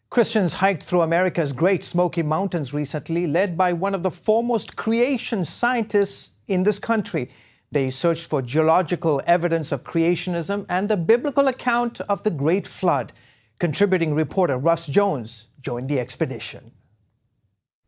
Christians hiked through America's Great Smoky Mountains recently, led by one of the foremost creation scientists in this country. They searched for geological evidence of creationism and a biblical account of the Great Flood. Contributing reporter Russ Jones joined the expedition.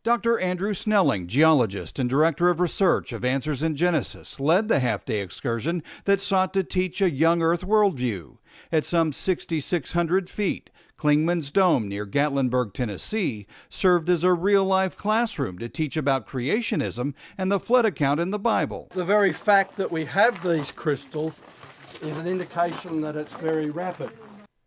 Dr. Andrew Snelling, geologist and director of research of Answers in Genesis, led the half-day excursion that sought to teach a young Earth worldview. At some 6,600 feet, Clingman's Dome near Gatlinburg, Tennessee, served as a real-life classroom to teach about creationism and the flood account in the Bible. The very fact that we have these crystals is an indication that it's very rapid.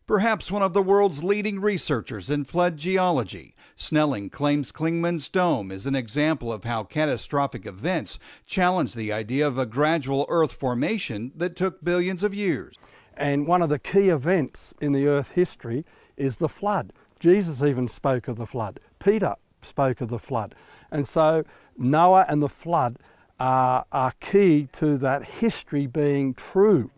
Perhaps one of the world's leading researchers in flood geology, Snelling claims Clingman's Dome is an example of how catastrophic events challenge the idea of a gradual Earth formation that took billions of years. And one of the key events in the Earth history is the flood. Jesus even spoke of the flood. Peter spoke of the flood. And so Noah and the flood are key to that history being true.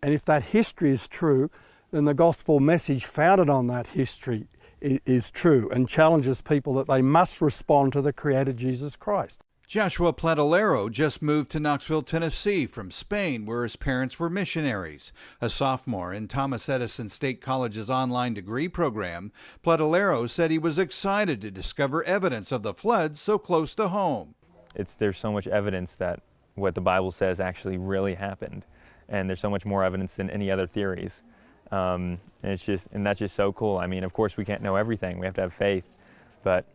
And if that history is true, then the gospel message founded on that history is true and challenges people that they must respond to the Creator Jesus Christ. Joshua Platalero just moved to Knoxville, Tennessee from Spain, where his parents were missionaries. A sophomore in Thomas Edison State College's online degree program, Platalero said he was excited to discover evidence of the flood so close to home. There's so much evidence that what the Bible says actually really happened, and there's so much more evidence than any other theories. And that's just so cool. I mean, of course, we can't know everything. We have to have faith, but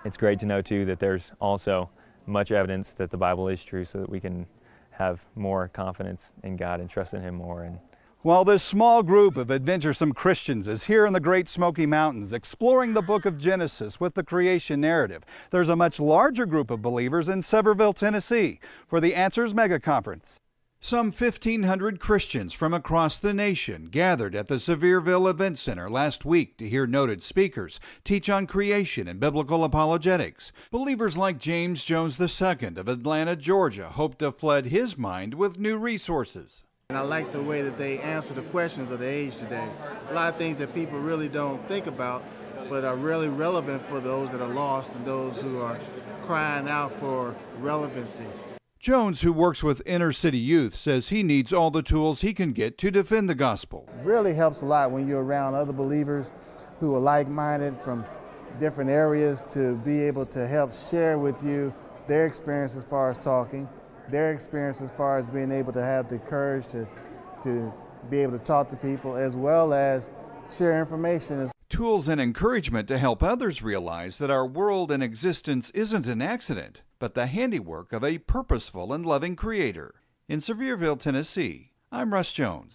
it's great to know too that there's also much evidence that the Bible is true, so that we can have more confidence in God and trust in Him more. While this small group of adventuresome Christians is here in the Great Smoky Mountains exploring the book of Genesis with the creation narrative, there's a much larger group of believers in Sevierville, Tennessee for the Answers Mega Conference. Some 1,500 Christians from across the nation gathered at the Sevierville Event Center last week to hear noted speakers teach on creation and biblical apologetics. Believers like James Jones II of Atlanta, Georgia, hope to flood his mind with new resources. And I like the way that they answer the questions of the age today. A lot of things that people really don't think about, but are really relevant for those that are lost and those who are crying out for relevancy. Jones, who works with inner city youth, says he needs all the tools he can get to defend the gospel. It really helps a lot when you're around other believers who are like-minded from different areas to be able to help share with you their experience as far as talking, their experience as far as being able to have the courage to be able to talk to people, as well as share information. Tools and encouragement to help others realize that our world and existence isn't an accident, but the handiwork of a purposeful and loving Creator. In Sevierville, Tennessee, I'm Russ Jones.